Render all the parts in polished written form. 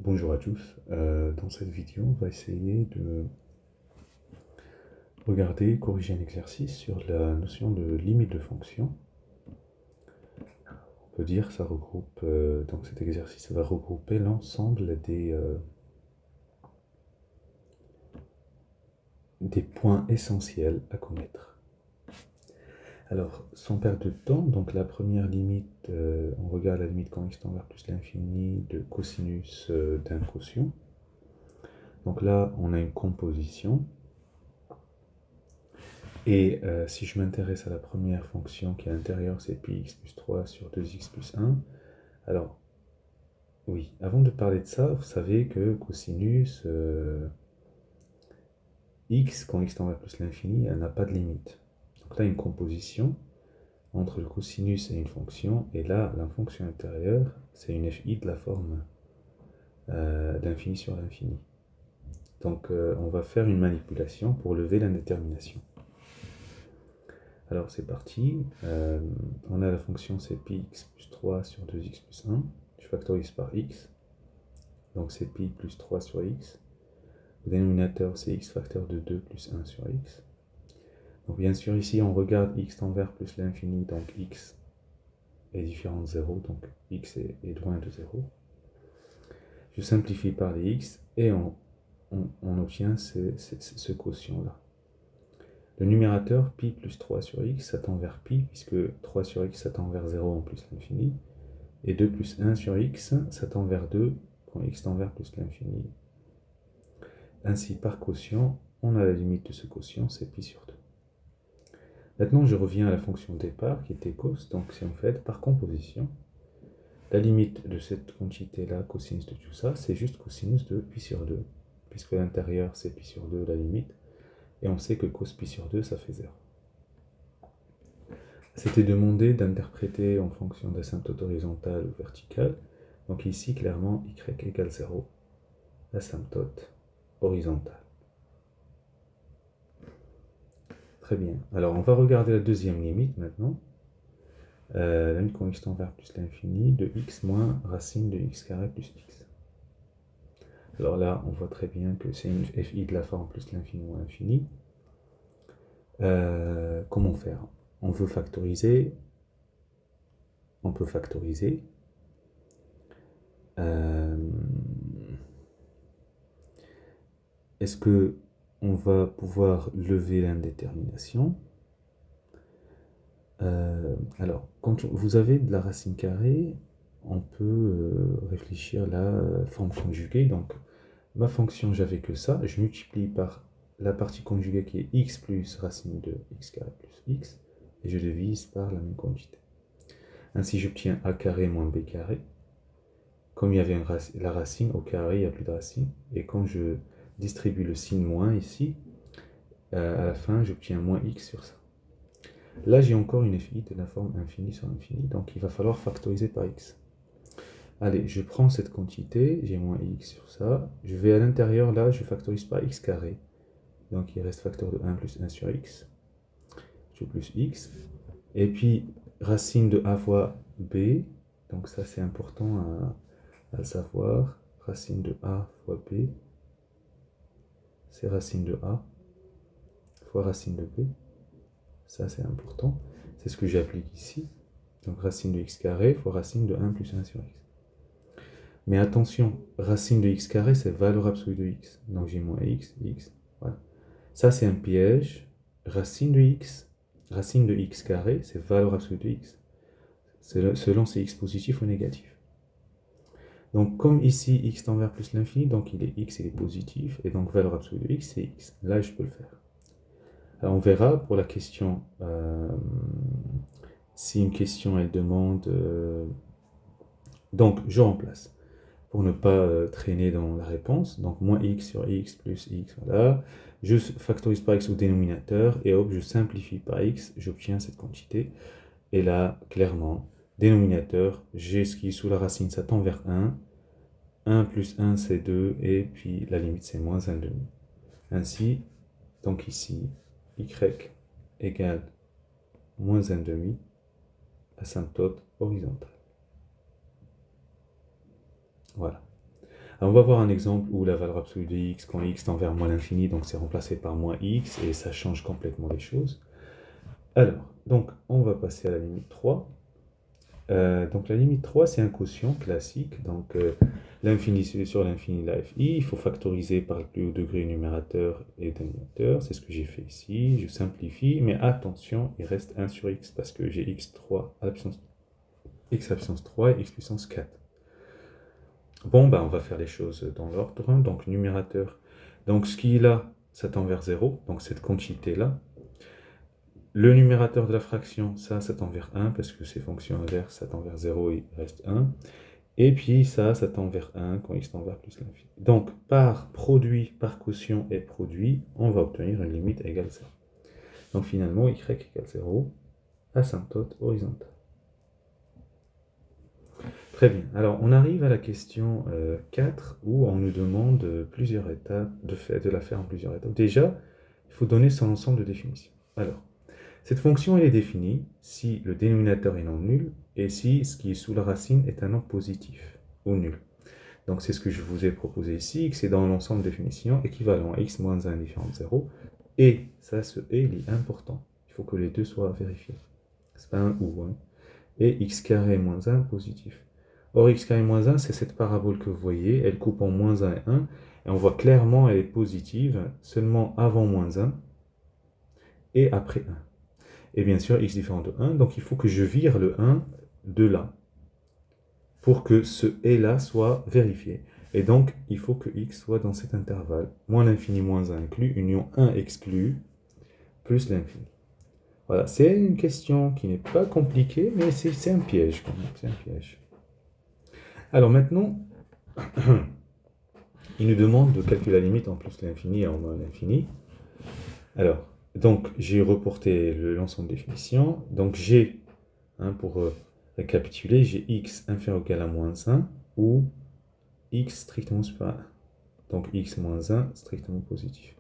Bonjour à tous, dans cette vidéo on va essayer de corriger un exercice sur la notion de limite de fonction. On peut dire que ça regroupe, donc cet exercice va regrouper l'ensemble des points essentiels à connaître. Alors, sans perdre de temps, donc la première limite, on regarde la limite quand x tend vers plus l'infini de cosinus d'un quotient. Donc là, on a une composition. Et si je m'intéresse à la première fonction qui est à l'intérieur, c'est pi x plus 3 sur 2x plus 1. Alors, oui, avant de parler de ça, vous savez que cosinus x, quand x tend vers plus l'infini, elle n'a pas de limite. Donc là, une composition entre le cosinus et une fonction, et là, la fonction intérieure, c'est une fi de la forme d'infini sur l'infini. Donc, on va faire une manipulation pour lever l'indétermination. Alors c'est parti, on a la fonction c'est pi x plus 3 sur 2x plus 1, je factorise par x, donc c'est pi plus 3 sur x, le dénominateur c'est x facteur de 2 plus 1 sur x. Donc bien sûr ici on regarde x tend vers plus l'infini, donc x est différent de 0, donc x est loin de 0. Je simplifie par les x et on obtient ce quotient là. Le numérateur, pi plus 3 sur x, ça tend vers pi, puisque 3 sur x, ça tend vers 0 en plus l'infini. Et 2 plus 1 sur x, ça tend vers 2 quand x tend vers plus l'infini. Ainsi, par quotient, on a la limite de ce quotient, c'est pi sur 2. Maintenant, je reviens à la fonction de départ, qui était cos, donc c'est en fait par composition. La limite de cette quantité-là, cosinus de tout ça, c'est juste cosinus de pi sur 2, puisque l'intérieur, c'est pi sur 2, la limite. Et on sait que cos pi sur 2, ça fait 0. C'était demandé d'interpréter en fonction d'asymptote horizontale ou verticale. Donc ici, clairement, y égale 0, asymptote horizontale. Très bien. Alors, on va regarder la deuxième limite maintenant. La limite quand x tend vers plus l'infini de x moins racine de x carré plus x. Alors là, on voit très bien que c'est une fi de la forme plus l'infini moins l'infini. Comment faire? On veut factoriser. On peut factoriser. Est-ce que on va pouvoir lever l'indétermination? Alors, quand vous avez de la racine carrée, on peut réfléchir à la forme conjuguée. Donc, ma fonction, j'avais que ça. Je multiplie par la partie conjuguée qui est x plus racine de x carré plus x, et je divise par la même quantité. Ainsi, j'obtiens a carré moins b carré. Comme il y avait la racine, au carré, il n'y a plus de racine. Et quand je distribue le signe moins ici, à la fin, j'obtiens moins x sur ça. Là, j'ai encore une fi de la forme infini sur infini, donc il va falloir factoriser par x. Allez, je prends cette quantité, j'ai moins x sur ça, je vais à l'intérieur, là, je factorise par x carré. Donc il reste facteur de 1 plus 1 sur x, je plus x. Et puis, racine de a fois b, donc ça c'est important à savoir, racine de a fois b, c'est racine de a fois racine de b. Ça, c'est important. C'est ce que j'applique ici. Donc, racine de x carré fois racine de 1 plus 1 sur x. Mais attention, racine de x carré, c'est valeur absolue de x. Donc, j'ai moins x, x, voilà. Ça, c'est un piège. Racine de x carré, c'est valeur absolue de x. Selon si x positif ou négatif. Donc, comme ici, x tend vers plus l'infini, donc x il est positif, et donc valeur absolue de x, c'est x. Là, je peux le faire. Alors, on verra pour la question, si une question elle demande, donc je remplace pour ne pas traîner dans la réponse, donc moins x sur x plus x, voilà, je factorise par x au dénominateur et hop, je simplifie par x, j'obtiens cette quantité, et là clairement, dénominateur, j'ai ce qui est sous la racine, ça tend vers 1 plus 1 c'est 2, et puis la limite c'est moins 1 demi. Ainsi, donc ici, y égale moins 1 demi, asymptote horizontale. Voilà. Alors, on va voir un exemple où la valeur absolue de x, quand x tend vers moins l'infini, donc c'est remplacé par moins x, et ça change complètement les choses. Alors, donc, on va passer à la limite 3. Donc la limite 3, c'est un quotient classique. Donc l'infini sur l'infini, la fi, il faut factoriser par le plus haut degré numérateur et dénominateur. C'est ce que j'ai fait ici. Je simplifie, mais attention, il reste 1 sur x parce que j'ai x3 à la puissance x à la puissance 3 et x puissance 4. Bon, ben, on va faire les choses dans l'ordre. Donc numérateur. Donc ce qui est là, ça tend vers 0. Donc cette quantité-là. Le numérateur de la fraction, ça tend vers 1, parce que c'est fonction inverse, ça tend vers 0, il reste 1. Et puis ça tend vers 1 quand x tend vers plus l'infini. Donc, par produit, par quotient et produit, on va obtenir une limite égale 0. Donc finalement, y égale 0, asymptote horizontale. Très bien. Alors, on arrive à la question 4, où on nous demande plusieurs étapes, de la faire en plusieurs étapes. Déjà, il faut donner son ensemble de définitions. Alors, cette fonction, elle est définie si le dénominateur est non nul et si ce qui est sous la racine est un nombre positif ou nul. Donc c'est ce que je vous ai proposé ici, x est dans l'ensemble de définition équivalent à x moins 1 différent de 0. Et ça, ce et, il est important. Il faut que les deux soient vérifiés. C'est pas un ou. Hein. Et x carré moins 1 positif. Or, x carré moins 1, c'est cette parabole que vous voyez. Elle coupe en moins 1 et 1. Et on voit clairement elle est positive seulement avant moins 1 et après 1. Et bien sûr, x différent de 1, donc il faut que je vire le 1 de là, pour que ce et là soit vérifié. Et donc, il faut que x soit dans cet intervalle, moins l'infini, moins 1 inclus, union 1 exclu, plus l'infini. Voilà, c'est une question qui n'est pas compliquée, mais c'est un piège quand même, c'est un piège. Alors maintenant, il nous demande de calculer la limite en plus l'infini et en moins l'infini. Alors, donc, j'ai reporté l'ensemble de définitions. Donc, j'ai, pour récapituler, j'ai x inférieur ou égal à moins 1 ou x strictement supérieur à 1. Donc, x moins 1 strictement positif.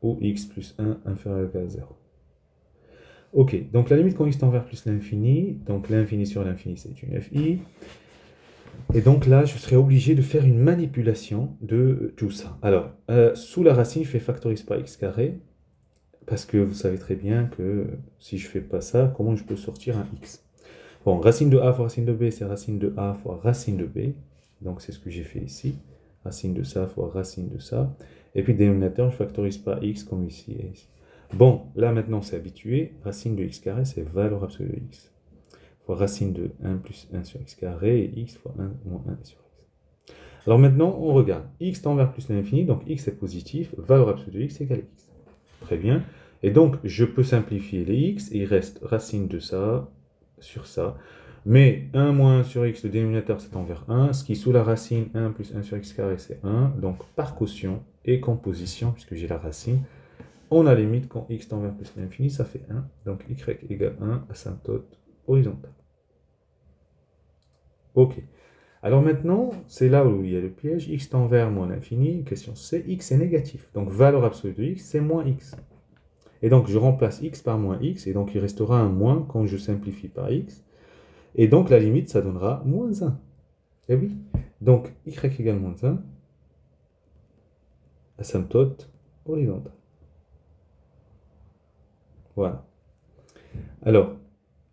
Ou x plus 1 inférieur ou égal à 0. Ok, donc la limite quand x tend vers plus l'infini, donc l'infini sur l'infini, c'est une fi. Et donc là, je serai obligé de faire une manipulation de tout ça. Alors, sous la racine, je fais factorise par x carré. Parce que vous savez très bien que si je ne fais pas ça, comment je peux sortir un x? Bon, racine de a fois racine de b, c'est racine de a fois racine de b. Donc c'est ce que j'ai fait ici. Racine de ça fois racine de ça. Et puis dénominateur, je factorise par x comme ici et ici. Bon, là maintenant c'est habitué. Racine de x carré, c'est valeur absolue de x. Fois racine de 1 plus 1 sur x carré et x fois 1 moins 1 sur x. Alors maintenant, on regarde. X tend vers plus l'infini, donc x est positif. Valeur absolue de x égale x. Très bien. Et donc, je peux simplifier les x, et il reste racine de ça sur ça. Mais 1 moins 1 sur x, le dénominateur, c'est envers 1. Ce qui est sous la racine, 1 plus 1 sur x carré, c'est 1. Donc, par quotient et composition, puisque j'ai la racine, on a limite quand x tend vers plus l'infini, ça fait 1. Donc, y égale 1, asymptote horizontale. Ok. Alors maintenant, c'est là où il y a le piège. X tend vers moins l'infini. Question C, x est négatif. Donc, valeur absolue de x, c'est moins x. Et donc, je remplace x par moins x, et donc il restera un moins quand je simplifie par x. Et donc, la limite, ça donnera moins 1. Et oui. Donc, y égale moins 1, asymptote horizontale. Voilà. Alors,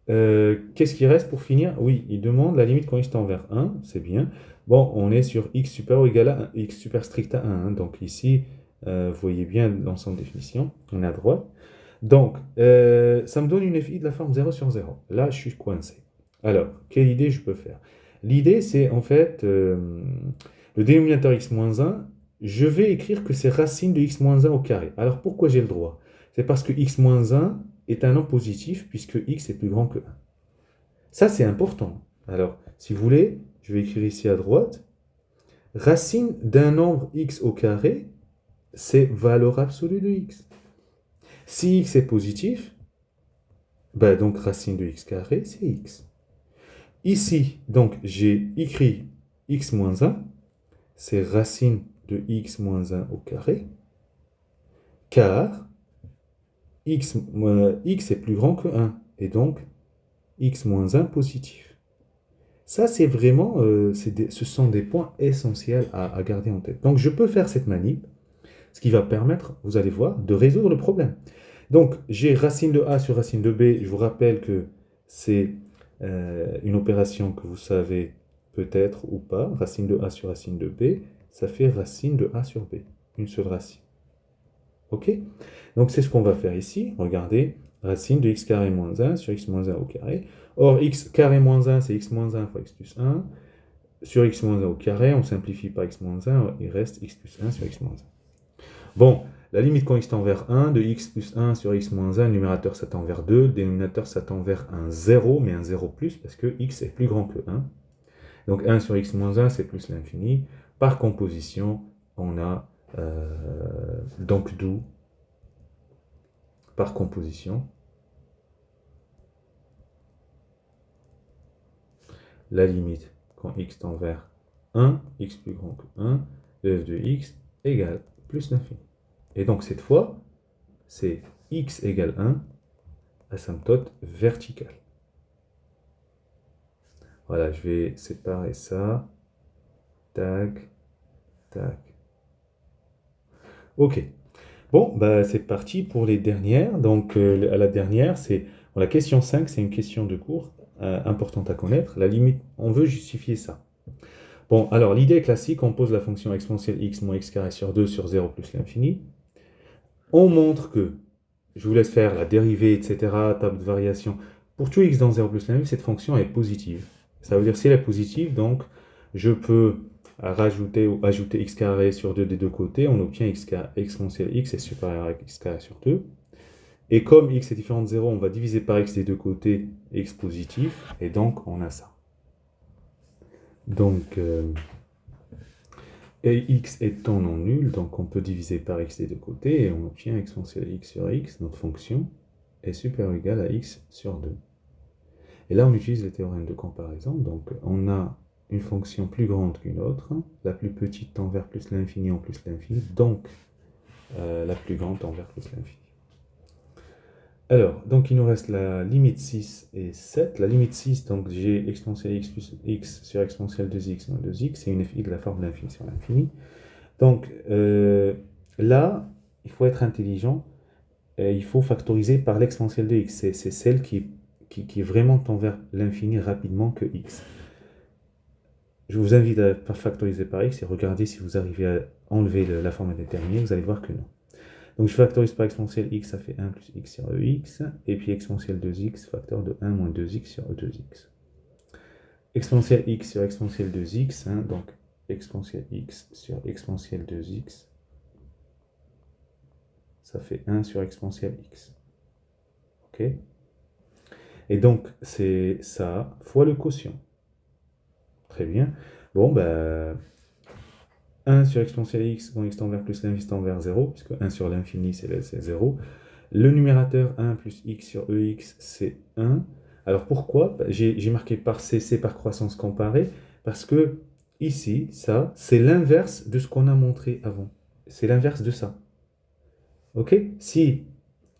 qu'est-ce qui reste pour finir? Oui, il demande la limite quand x tend vers 1, c'est bien. Bon, on est sur x supérieur ou égal à 1, x super strict à 1. Hein. Donc ici, vous voyez bien l'ensemble de définition, on est à droite. Donc, ça me donne une fi de la forme 0 sur 0. Là, je suis coincé. Alors, quelle idée je peux faire? L'idée, c'est en fait, le dénominateur x-1, je vais écrire que c'est racine de x-1 au carré. Alors, pourquoi j'ai le droit? C'est parce que x-1 est un nombre positif, puisque x est plus grand que 1. Ça, c'est important. Alors, si vous voulez, je vais écrire ici à droite, racine d'un nombre x au carré, c'est valeur absolue de x. Si x est positif, ben donc racine de x carré, c'est x. Ici, donc, j'ai écrit x moins 1, c'est racine de x moins 1 au carré, car x est plus grand que 1, et donc x moins 1 positif. Ça, c'est vraiment, ce sont des points essentiels à garder en tête. Donc, je peux faire cette manip, ce qui va permettre, vous allez voir, de résoudre le problème. Donc, j'ai racine de A sur racine de B. Je vous rappelle que c'est une opération que vous savez peut-être ou pas. Racine de A sur racine de B, ça fait racine de A sur B. Une seule racine. OK? Donc, c'est ce qu'on va faire ici. Regardez, racine de x carré moins 1 sur x moins 1 au carré. Or, x carré moins 1, c'est x moins 1 fois x plus 1. Sur x moins 1 au carré, on simplifie par x moins 1, il reste x plus 1 sur x moins 1. Bon, la limite quand x tend vers 1, de x plus 1 sur x moins 1, le numérateur ça tend vers 2, le dénominateur ça tend vers un 0, mais un 0 plus, parce que x est plus grand que 1. Donc 1 sur x moins 1, c'est plus l'infini. Par composition, on a donc d'où, par composition, la limite quand x tend vers 1, x plus grand que 1, de f de x égale plus l'infini. Et donc cette fois, c'est x égale 1, asymptote verticale. Voilà, je vais séparer ça. Tac, tac. Ok. Bon, bah, c'est parti pour les dernières. Donc, à la dernière, c'est bon, la question 5, c'est une question de cours importante à connaître. La limite, on veut justifier ça. Bon, alors, l'idée classique, on pose la fonction exponentielle x moins x carré sur 2 sur 0 plus l'infini. On montre que, je vous laisse faire la dérivée, etc., table de variation. Pour tout x dans 0 plus l'infini, cette fonction est positive. Ça veut dire si elle est positive, donc je peux rajouter ou ajouter x carré sur 2 des deux côtés, on obtient x exponentielle x est supérieur à x carré sur 2. Et comme x est différent de 0, on va diviser par x des deux côtés, x positif, et donc on a ça. Donc, et x étant non nul, donc on peut diviser par x des deux côtés, et on obtient exponentielle x sur x, notre fonction est supérieure ou égale à x sur 2. Et là, on utilise le théorème de comparaison. Donc, on a une fonction plus grande qu'une autre. La plus petite tend vers plus l'infini en plus l'infini. Donc, la plus grande tend vers plus l'infini. Alors, donc il nous reste la limite 6 et 7. La limite 6, donc j'ai exponentielle x plus x sur exponentielle 2x moins 2x. C'est une fi de la forme de l'infini sur l'infini. Donc, là, il faut être intelligent. Il faut factoriser par l'exponentielle de x. C'est celle qui vraiment tend vers l'infini rapidement que x. Je vous invite à factoriser par x et regarder si vous arrivez à enlever la forme indéterminée, vous allez voir que non. Donc je factorise par exponentielle x, ça fait 1 plus x sur ex, et puis exponentielle 2x, facteur de 1 moins 2x sur e2x. Exponentielle x sur exponentielle 2x, hein, donc exponentielle x sur exponentielle 2x, ça fait 1 sur exponentielle x. Ok? Et donc c'est ça fois le quotient. Très bien. Bon, ben, 1 sur exponentielle x, quand x tend vers plus l'infini tend vers 0, puisque 1 sur l'infini, c'est 0. Le numérateur 1 plus x sur ex, c'est 1. Alors pourquoi? J'ai marqué par cc, par croissance comparée, parce que ici, ça, c'est l'inverse de ce qu'on a montré avant. C'est l'inverse de ça. Ok? Si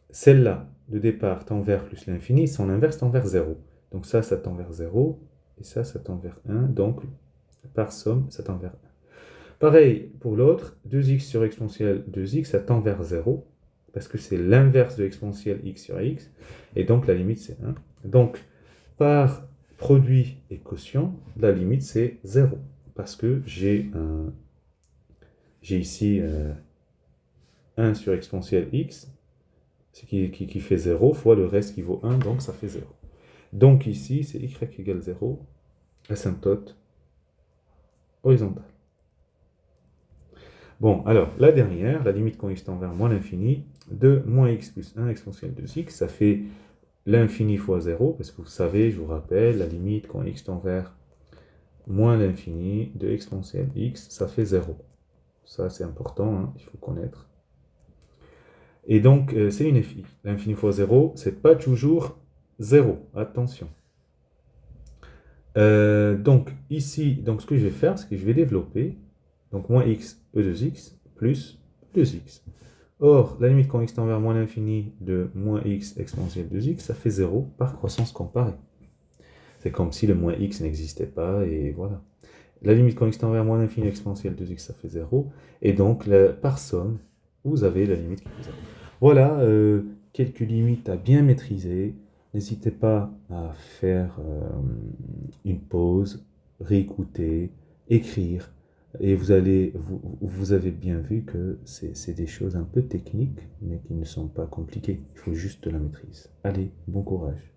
celle-là, de départ, tend vers plus l'infini, son inverse tend vers 0. Donc ça tend vers 0, et ça tend vers 1. Donc, par somme, ça tend vers 1. Pareil pour l'autre, 2x sur exponentielle 2x, ça tend vers 0, parce que c'est l'inverse de l'exponentielle x sur x, et donc la limite c'est 1. Donc, par produit et quotient, la limite c'est 0, parce que j'ai ici 1 sur exponentielle x, ce qui fait 0, fois le reste qui vaut 1, donc ça fait 0. Donc ici, c'est y égale 0, asymptote horizontale. Bon, alors, la dernière, la limite quand x tend vers moins l'infini, de moins x plus 1 exponentielle 2x, ça fait l'infini fois 0, parce que vous savez, je vous rappelle, la limite quand x tend vers moins l'infini de exponentielle x, ça fait 0. Ça, c'est important, hein, il faut connaître. Et donc, c'est une fi. L'infini fois 0, c'est pas toujours 0, attention. Donc, ici, donc, ce que je vais faire, c'est que je vais développer, donc moins x, e2x, plus 2x. Or, la limite quand x tend vers moins l'infini de moins x exponentielle 2x, ça fait 0 par croissance comparée. C'est comme si le moins x n'existait pas, et voilà. La limite quand x tend vers moins l'infini exponentielle 2x, ça fait 0. Et donc, par somme, vous avez la limite qui vous a. Voilà, quelques limites à bien maîtriser. N'hésitez pas à faire une pause, réécouter, écrire. Et vous avez bien vu que c'est des choses un peu techniques, mais qui ne sont pas compliquées. Il faut juste de la maîtrise. Allez, bon courage.